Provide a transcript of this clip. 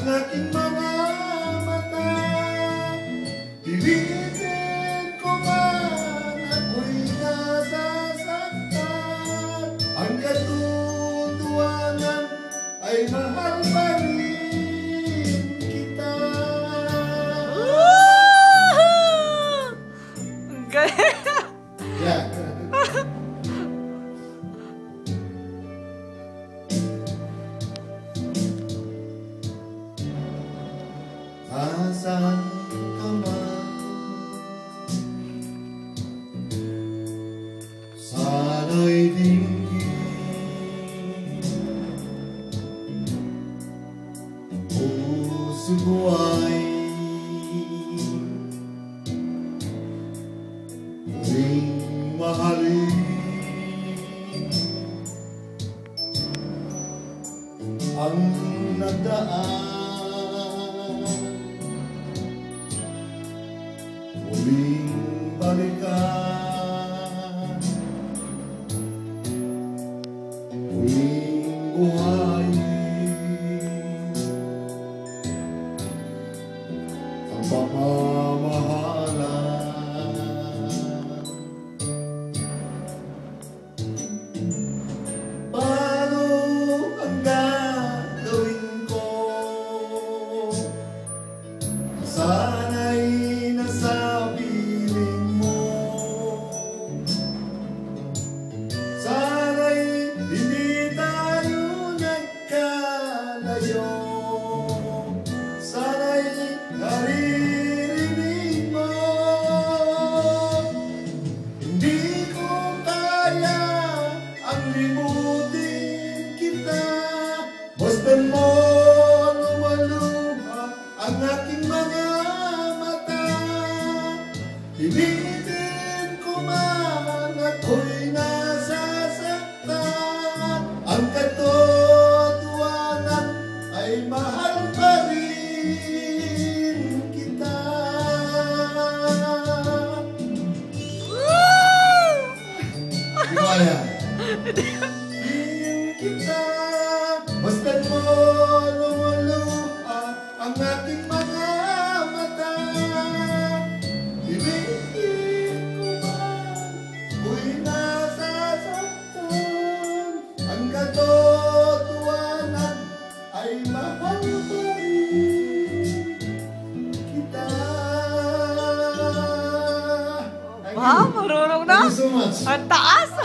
aking mga mata. Pilitin ko man ako'y nasasaktan, ang katotohanan ay mahal pa rin kita. Ang galing! Yeah. Nasaan ka man, sana'y dinggin, puso ko ay muling mahalin. Ang nagdaan muling balikan, muling buhayin ang pagmamahalan. Paano ang gagawin ko? Sana'y nasa piling mo, sana'y hindi tayo nagkalayo, sana'y naririnig mo. Hindi ko kaya ang limutin kita, basta mo lumaluha ang aking mga mata. Pilitin ko man ako'y nasasaktan, ang katotohanan ay mahal pa rin kita. Di kaya? Pilitin kita, basta't mo lumaluha ang aking mga mata. Pilitin ko man ako'y nasasaktan, ang katotohanan ay mahal pa rin kita. Wow, marunong na! Thank you so much. Ang taas!